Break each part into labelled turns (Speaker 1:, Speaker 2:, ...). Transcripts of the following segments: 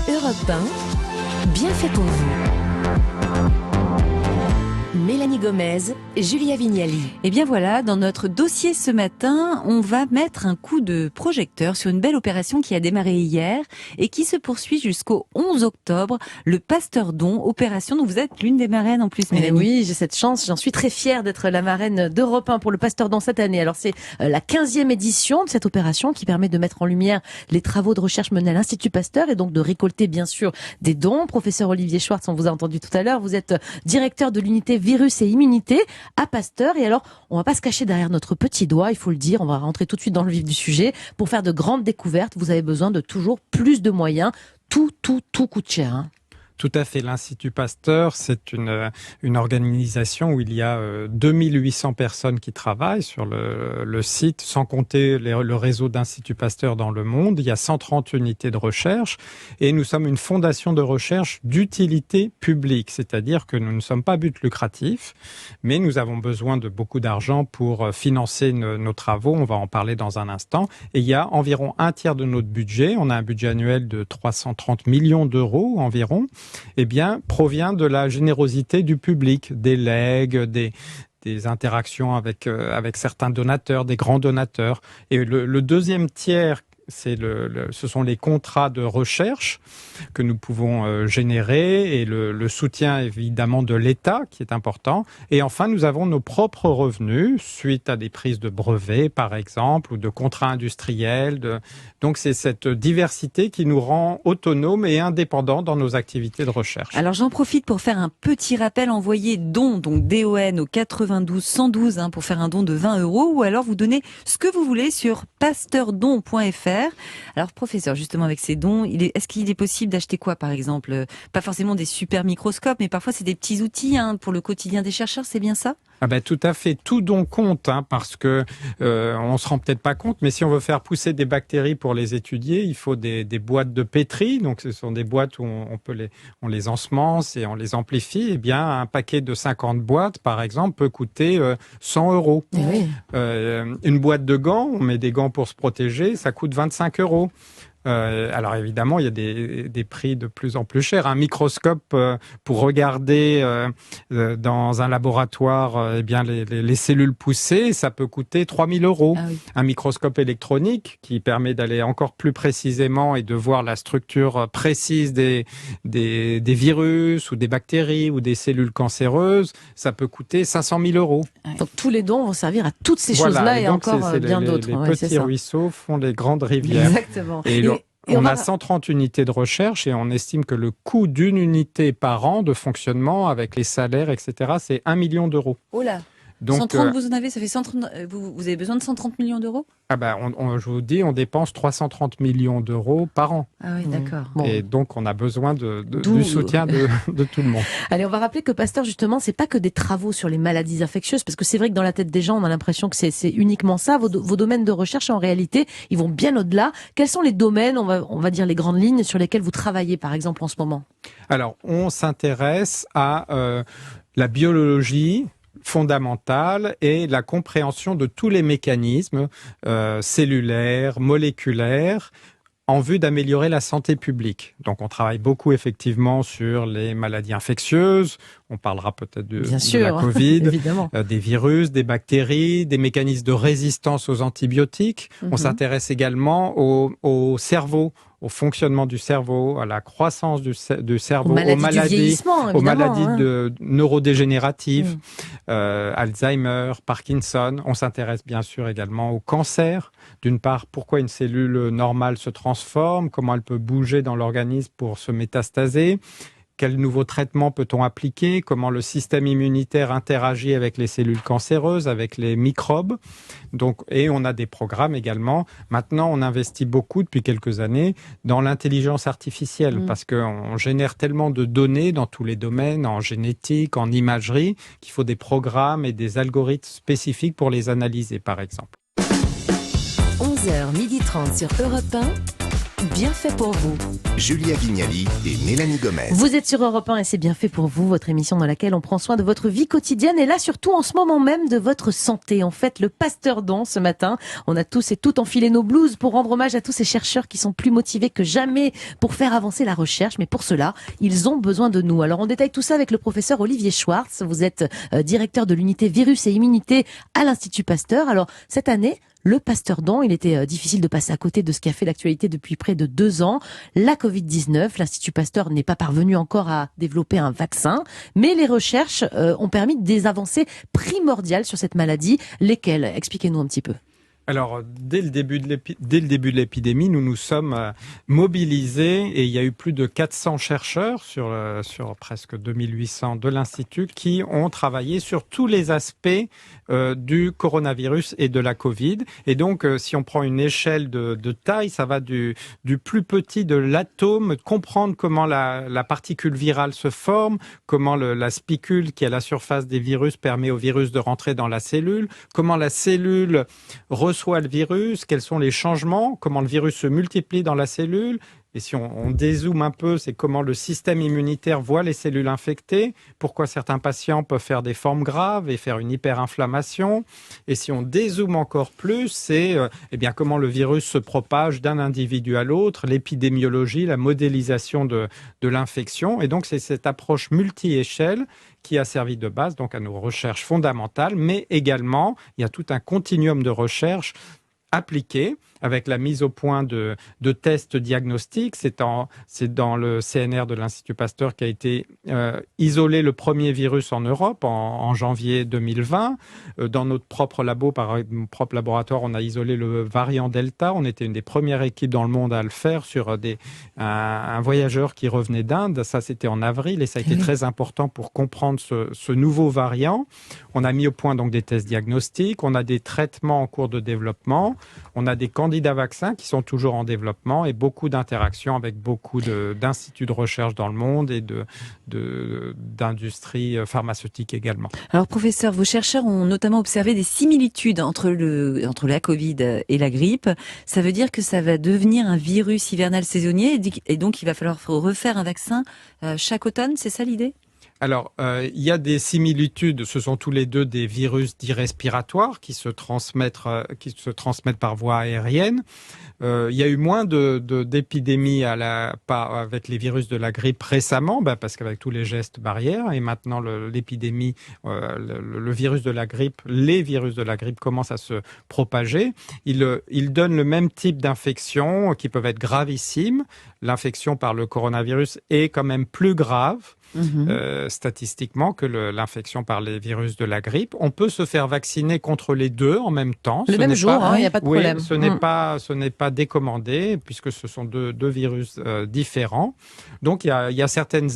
Speaker 1: Europe 1, bien fait pour vous. Mélanie Gomez, Julia Vignali.
Speaker 2: Et bien voilà, dans notre dossier ce matin, on va mettre un coup de projecteur sur une belle opération qui a démarré hier et qui se poursuit jusqu'au 11 octobre, le Pasteur Don, opération dont vous êtes l'une des marraines en plus, Mélanie.
Speaker 3: Oui, j'ai cette chance, j'en suis très fière d'être la marraine d'Europe 1 pour le Pasteur Don cette année. Alors c'est la 15e édition de cette opération qui permet de mettre en lumière les travaux de recherche menés à l'Institut Pasteur et donc de récolter bien sûr des dons. Professeur Olivier Schwartz, on vous a entendu tout à l'heure, vous êtes directeur de l'unité virus et immunité à Pasteur. Et alors, on va pas se cacher derrière notre petit doigt, il faut le dire, on va rentrer tout de suite dans le vif du sujet. Pour faire de grandes découvertes, vous avez besoin de toujours plus de moyens. Tout coûte cher, hein.
Speaker 4: Tout à fait. L'Institut Pasteur, c'est une organisation où il y a 2800 personnes qui travaillent sur le site, sans compter le réseau d'Institut Pasteur dans le monde. Il y a 130 unités de recherche et nous sommes une fondation de recherche d'utilité publique, c'est-à-dire que nous ne sommes pas but lucratif, mais nous avons besoin de beaucoup d'argent pour financer nos travaux. On va en parler dans un instant. Et il y a environ un tiers de notre budget. On a un budget annuel de 330 millions d'euros environ. Provient de la générosité du public, des legs, des interactions avec certains donateurs, des grands donateurs. Et le deuxième tiers, ce sont les contrats de recherche que nous pouvons générer et le soutien évidemment de l'État qui est important. Et enfin, nous avons nos propres revenus suite à des prises de brevets par exemple ou de contrats industriels. Donc c'est cette diversité qui nous rend autonomes et indépendants dans nos activités de recherche.
Speaker 2: Alors j'en profite pour faire un petit rappel, envoyez don, donc DON au 92 112 pour faire un don de 20 € ou alors vous donnez ce que vous voulez sur pasteurdon.fr. Alors professeur, justement avec ces dons, est-ce qu'il est possible d'acheter quoi par exemple? Pas forcément des super microscopes, mais parfois c'est des petits outils pour le quotidien des chercheurs, c'est bien ça?
Speaker 4: Tout à fait, tout don compte parce que on se rend peut-être pas compte, mais si on veut faire pousser des bactéries pour les étudier, il faut des boîtes de pétri. Donc ce sont des boîtes où on les ensemence et on les amplifie. Eh bien, un paquet de 50 boîtes, par exemple, peut coûter 100 €.
Speaker 3: Oui.
Speaker 4: Une boîte de gants, on met des gants pour se protéger, ça coûte 25 €. Alors évidemment, il y a des prix de plus en plus chers. Un microscope pour regarder dans un laboratoire les cellules poussées, ça peut coûter 3000 €.
Speaker 2: Ah oui.
Speaker 4: Un microscope électronique qui permet d'aller encore plus précisément et de voir la structure précise des virus ou des bactéries ou des cellules cancéreuses, ça peut coûter 500 000 €.
Speaker 3: Donc tous les dons vont servir à toutes ces choses-là et
Speaker 4: donc
Speaker 3: encore bien d'autres.
Speaker 4: Les
Speaker 3: Ouais, c'est
Speaker 4: petits
Speaker 3: ça.
Speaker 4: ruisseaux font les grandes rivières.
Speaker 3: Exactement.
Speaker 4: Et on a 130 unités de recherche et on estime que le coût d'une unité par an de fonctionnement avec les salaires, etc., c'est 1 million d'euros.
Speaker 2: Oh là,
Speaker 4: Donc,
Speaker 2: 130 vous en avez, ça fait 130, vous avez besoin de 130 millions d'euros?
Speaker 4: je vous dis, on dépense 330 millions d'euros par an.
Speaker 2: Ah oui, d'accord.
Speaker 3: Bon.
Speaker 4: Et donc, on a besoin du soutien de tout le monde.
Speaker 3: Allez, on va rappeler que Pasteur, justement, c'est pas que des travaux sur les maladies infectieuses, parce que c'est vrai que dans la tête des gens, on a l'impression que c'est uniquement ça. Vos domaines de recherche, en réalité, ils vont bien au-delà. Quels sont les domaines, on va dire les grandes lignes, sur lesquelles vous travaillez, par exemple, en ce moment?
Speaker 4: Alors, on s'intéresse à la biologie fondamentale et la compréhension de tous les mécanismes cellulaires, moléculaires, en vue d'améliorer la santé publique. Donc on travaille beaucoup effectivement sur les maladies infectieuses, on parlera peut-être de la Covid,
Speaker 3: évidemment.
Speaker 4: Des virus, des bactéries, des mécanismes de résistance aux antibiotiques. On s'intéresse également au cerveau, au fonctionnement du cerveau, à la croissance du cerveau, aux maladies neurodégénératives, Alzheimer, Parkinson. On s'intéresse bien sûr également au cancer. D'une part, pourquoi une cellule normale se transforme, comment elle peut bouger dans l'organisme pour se métastaser. Quels nouveaux traitements peut-on appliquer? Comment le système immunitaire interagit avec les cellules cancéreuses, avec les microbes? Et on a des programmes également. Maintenant, on investit beaucoup depuis quelques années dans l'intelligence artificielle parce qu'on génère tellement de données dans tous les domaines, en génétique, en imagerie, qu'il faut des programmes et des algorithmes spécifiques pour les analyser, par exemple.
Speaker 1: 11h30 sur Europe 1. bien fait pour vous.
Speaker 5: Julia Vignali et Mélanie Gomez.
Speaker 3: Vous êtes sur Europe 1 et c'est bien fait pour vous, votre émission dans laquelle on prend soin de votre vie quotidienne et là surtout en ce moment même de votre santé. En fait, le Pasteur Don ce matin, on a tous et toutes enfilé nos blouses pour rendre hommage à tous ces chercheurs qui sont plus motivés que jamais pour faire avancer la recherche, mais pour cela, ils ont besoin de nous. Alors on détaille tout ça avec le professeur Olivier Schwartz. Vous êtes directeur de l'unité virus et immunité à l'Institut Pasteur. Alors cette année, le Pasteur Don, il était difficile de passer à côté de ce qui a fait l'actualité depuis près de 2 ans. La Covid-19, l'Institut Pasteur n'est pas parvenu encore à développer un vaccin, mais les recherches ont permis des avancées primordiales sur cette maladie. Lesquelles? Expliquez-nous un petit peu.
Speaker 4: Alors, dès le début de l'épidémie, nous nous sommes mobilisés et il y a eu plus de 400 chercheurs sur presque 2800 de l'Institut qui ont travaillé sur tous les aspects du coronavirus et de la Covid. Et donc, si on prend une échelle de taille, ça va du plus petit de l'atome, comprendre comment la particule virale se forme, comment la spicule qui est à la surface des virus permet au virus de rentrer dans la cellule, comment la cellule reçoit le virus, quels sont les changements, comment le virus se multiplie dans la cellule. Et si on dézoome un peu, c'est comment le système immunitaire voit les cellules infectées, pourquoi certains patients peuvent faire des formes graves et faire une hyperinflammation. Et si on dézoome encore plus, c'est comment le virus se propage d'un individu à l'autre, l'épidémiologie, la modélisation de l'infection. Et donc c'est cette approche multi-échelle qui a servi de base donc à nos recherches fondamentales, mais également il y a tout un continuum de recherche appliquée avec la mise au point de tests diagnostiques. C'est dans le CNR de l'Institut Pasteur qu'a été isolé le premier virus en Europe en janvier 2020. Dans notre propre laboratoire, on a isolé le variant Delta. On était une des premières équipes dans le monde à le faire sur un voyageur qui revenait d'Inde. Ça, c'était en avril et ça a été très important pour comprendre ce nouveau variant. On a mis au point donc des tests diagnostiques. On a des traitements en cours de développement. On a des candidats vaccins qui sont toujours en développement et beaucoup d'interactions avec beaucoup d'instituts de recherche dans le monde et d'industries pharmaceutiques également.
Speaker 2: Alors professeur, vos chercheurs ont notamment observé des similitudes entre la Covid et la grippe. Ça veut dire que ça va devenir un virus hivernal saisonnier et donc il va falloir refaire un vaccin chaque automne, c'est ça l'idée ?
Speaker 4: Alors, il y a des similitudes. Ce sont tous les deux des virus dits respiratoires qui se transmettent par voie aérienne. Il y a eu moins d'épidémies avec les virus de la grippe récemment, parce qu'avec tous les gestes barrières, et maintenant l'épidémie, le virus de la grippe, les virus de la grippe commencent à se propager. Ils donnent le même type d'infection qui peuvent être gravissimes. L'infection par le coronavirus est quand même plus grave. Statistiquement que l'infection par les virus de la grippe. On peut se faire vacciner contre les deux en même temps.
Speaker 3: Le même jour, il n'y a pas de problème.
Speaker 4: Ce n'est pas décommandé puisque ce sont deux virus différents. Donc il y a certaines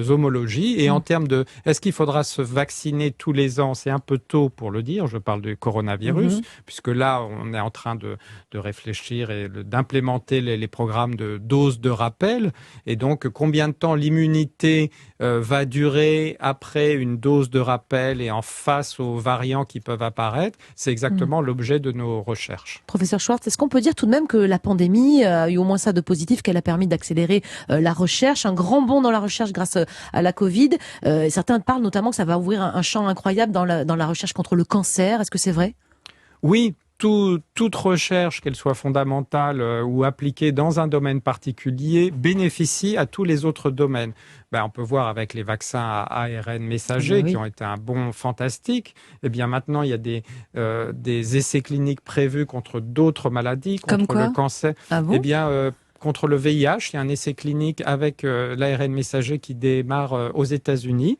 Speaker 4: homologies et en termes de est-ce qu'il faudra se vacciner tous les ans, c'est un peu tôt pour le dire. Je parle du coronavirus puisque là on est en train de réfléchir et d'implémenter les programmes de doses de rappel et donc combien de temps l'immunité va durer après une dose de rappel et en face aux variants qui peuvent apparaître, c'est exactement l'objet de nos recherches.
Speaker 3: Professeur Schwartz, est-ce qu'on peut dire tout de même que la pandémie a eu au moins ça de positif, qu'elle a permis d'accélérer la recherche, un grand bond dans la recherche grâce à la Covid. Certains parlent notamment que ça va ouvrir un champ incroyable dans la recherche contre le cancer. Est-ce que c'est vrai ?
Speaker 4: Oui. Toute recherche, qu'elle soit fondamentale ou appliquée dans un domaine particulier, bénéficie à tous les autres domaines. On peut voir avec les vaccins à ARN messager qui ont été un bond fantastique. Et bien maintenant, il y a des essais cliniques prévus contre d'autres maladies, contre le cancer.
Speaker 2: Ah bon ?
Speaker 4: Contre le VIH, il y a un essai clinique avec l'ARN messager qui démarre aux États-Unis.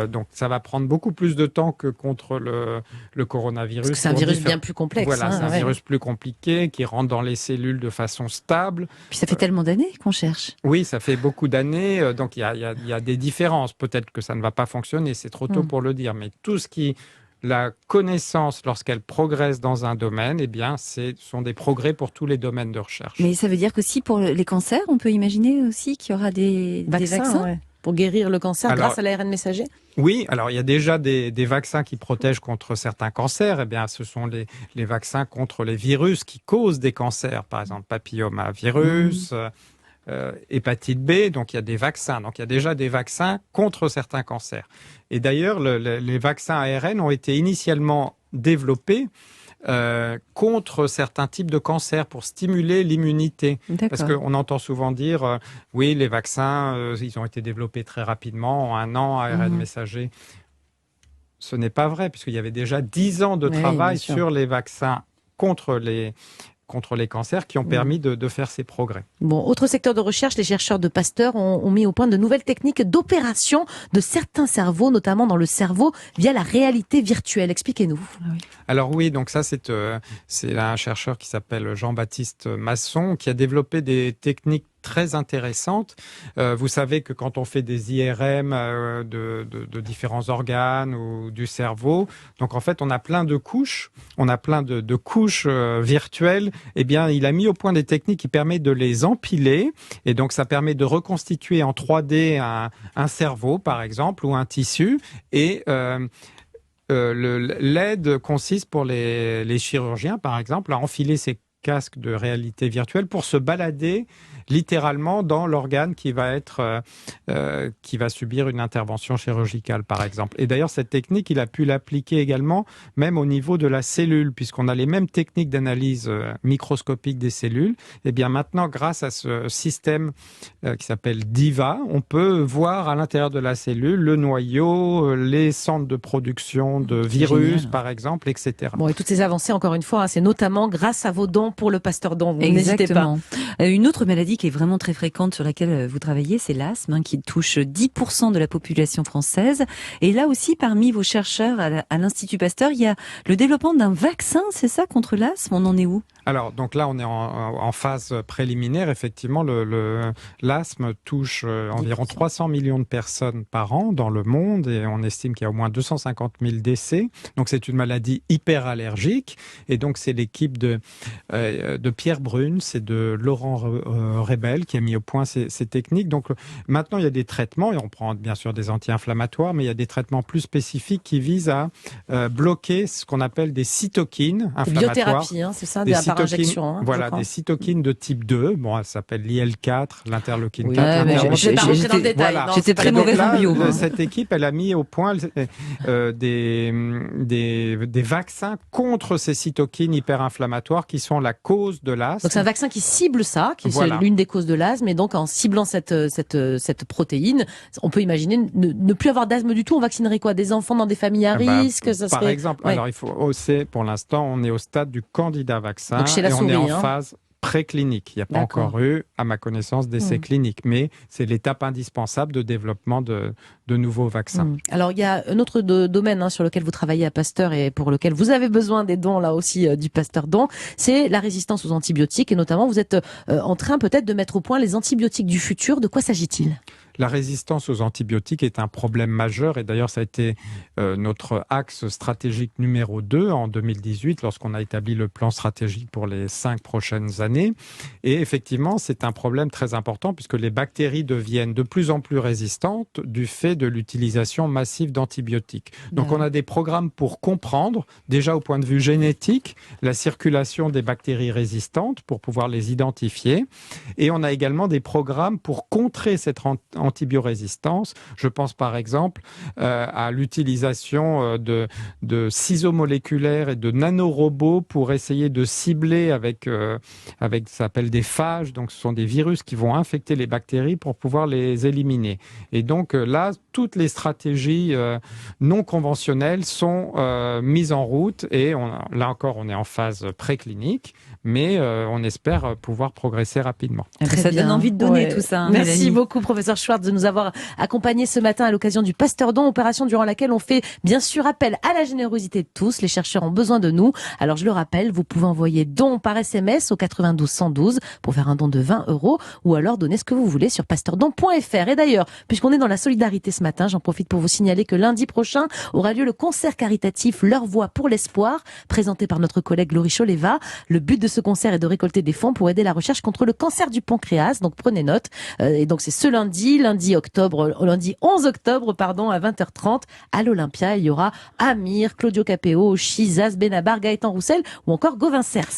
Speaker 4: Donc ça va prendre beaucoup plus de temps que contre le coronavirus.
Speaker 3: Parce que c'est un virus bien plus complexe.
Speaker 4: Voilà, c'est un virus plus compliqué qui rentre dans les cellules de façon stable.
Speaker 2: Puis ça fait tellement d'années qu'on cherche.
Speaker 4: Oui, ça fait beaucoup d'années. Donc il y a des différences. Peut-être que ça ne va pas fonctionner, c'est trop tôt pour le dire. Mais tout ce qui... La connaissance, lorsqu'elle progresse dans un domaine, ce sont des progrès pour tous les domaines de recherche.
Speaker 2: Mais ça veut dire qu'aussi pour les cancers, on peut imaginer aussi qu'il y aura des vaccins.
Speaker 3: pour guérir le cancer grâce à l'ARN messager?
Speaker 4: Oui, alors il y a déjà des vaccins qui protègent contre certains cancers. Eh bien, ce sont les vaccins contre les virus qui causent des cancers, par exemple papillomavirus, hépatite B. Donc il y a des vaccins. Donc il y a déjà des vaccins contre certains cancers. Et d'ailleurs, les vaccins ARN ont été initialement développés contre certains types de cancers pour stimuler l'immunité. Parce qu'on entend souvent dire oui, les vaccins, ils ont été développés très rapidement, en 1 an, ARN messager. Ce n'est pas vrai, puisqu'il y avait déjà 10 ans de travail sur les vaccins contre les cancers qui ont permis de faire ces progrès.
Speaker 3: Bon, autre secteur de recherche, les chercheurs de Pasteur ont mis au point de nouvelles techniques d'opération de certains cerveaux, notamment dans le cerveau, via la réalité virtuelle. Expliquez-nous.
Speaker 4: Alors oui, donc ça c'est un chercheur qui s'appelle Jean-Baptiste Masson qui a développé des techniques très intéressante. Vous savez que quand on fait des IRM de différents organes ou du cerveau, donc en fait on a plein de couches, virtuelles. Eh bien, il a mis au point des techniques qui permettent de les empiler, et donc ça permet de reconstituer en 3D un cerveau par exemple ou un tissu, et l'aide consiste pour les chirurgiens par exemple à enfiler ces casques de réalité virtuelle pour se balader littéralement dans l'organe qui va subir une intervention chirurgicale, par exemple. Et d'ailleurs, cette technique, il a pu l'appliquer également, même au niveau de la cellule, puisqu'on a les mêmes techniques d'analyse microscopique des cellules. Et bien maintenant, grâce à ce système qui s'appelle DIVA, on peut voir à l'intérieur de la cellule le noyau, les centres de production de virus, par exemple, etc.
Speaker 3: Bon, et toutes ces avancées, encore une fois, c'est notamment grâce à vos dons pour le Pasteur Don. N'hésitez pas.
Speaker 2: Une autre maladie qui est vraiment très fréquente sur laquelle vous travaillez, c'est l'asthme, qui touche 10% de la population française. Et là aussi, parmi vos chercheurs à l'Institut Pasteur, il y a le développement d'un vaccin, c'est ça, contre l'asthme? On en est où?
Speaker 4: Alors, donc là, on est en phase préliminaire. Effectivement, l'asthme touche environ 300 millions de personnes par an dans le monde, et on estime qu'il y a au moins 250 000 décès. Donc, c'est une maladie hyperallergique. Et donc, c'est l'équipe de Pierre Bruns et de Laurent Rebel qui a mis au point ces techniques. Donc, maintenant, il y a des traitements, et on prend bien sûr des anti-inflammatoires, mais il y a des traitements plus spécifiques qui visent à bloquer ce qu'on appelle des cytokines inflammatoires.
Speaker 3: Biothérapie, c'est ça, par injection.
Speaker 4: Voilà, des cytokines de type 2. Bon, elle s'appelle l'IL4, l'interleukine 4.
Speaker 2: J'étais très mauvaise en bio.
Speaker 4: Cette équipe, elle a mis au point des vaccins contre ces cytokines hyper-inflammatoires qui sont la cause de l'asthme.
Speaker 3: Donc c'est un vaccin qui cible ça, qui est l'une des causes de l'asthme, et donc en ciblant cette protéine, on peut imaginer ne plus avoir d'asthme du tout. On vaccinerait quoi? Des enfants dans des familles à risque?
Speaker 4: Par exemple, alors pour l'instant, on est au stade du candidat vaccin.
Speaker 3: Donc chez la souris,
Speaker 4: on est en phase préclinique. Il n'y a pas encore eu, à ma connaissance, d'essais cliniques, mais c'est l'étape indispensable de développement de nouveaux vaccins.
Speaker 3: Alors, il y a un autre domaine sur lequel vous travaillez à Pasteur et pour lequel vous avez besoin des dons, là aussi, du Pasteur Don, c'est la résistance aux antibiotiques, et notamment, vous êtes en train peut-être de mettre au point les antibiotiques du futur. De quoi s'agit-il?
Speaker 4: La résistance aux antibiotiques est un problème majeur, et d'ailleurs ça a été notre axe stratégique numéro 2 en 2018 lorsqu'on a établi le plan stratégique pour les 5 prochaines années. Et effectivement, c'est un problème très important puisque les bactéries deviennent de plus en plus résistantes du fait de l'utilisation massive d'antibiotiques. Donc on a des programmes pour comprendre, déjà au point de vue génétique, la circulation des bactéries résistantes pour pouvoir les identifier. Et on a également des programmes pour contrer cette antibiorésistance. Je pense par exemple à l'utilisation de ciseaux moléculaires et de nanorobots pour essayer de cibler avec ça s'appelle des phages, donc ce sont des virus qui vont infecter les bactéries pour pouvoir les éliminer. Et donc là, toutes les stratégies non conventionnelles sont mises en route, et là encore, on est en phase préclinique, mais on espère pouvoir progresser rapidement.
Speaker 2: Ça donne envie de donner tout ça.
Speaker 3: Merci
Speaker 2: Mélanie.
Speaker 3: beaucoup, professeur Schwartz, de nous avoir accompagnés ce matin à l'occasion du Pasteur Don, opération durant laquelle on fait bien sûr appel à la générosité de tous. Les chercheurs ont besoin de nous. Alors je le rappelle, vous pouvez envoyer don par SMS au 92 112 pour faire un don de 20 €, ou alors donner ce que vous voulez sur pasteurdon.fr. Et d'ailleurs, puisqu'on est dans la solidarité ce matin, j'en profite pour vous signaler que lundi prochain aura lieu le concert caritatif Leur Voix pour l'espoir, présenté par notre collègue Laurie Choleva. Le but de ce concert est de récolter des fonds pour aider la recherche contre le cancer du pancréas. Donc prenez note. Et donc c'est ce lundi. lundi 11 octobre, à 20h30 à l'Olympia. Il y aura Amir, Claudio Capéo, Chizas, Benabar, Gaëtan Roussel ou encore Gauvin Cers.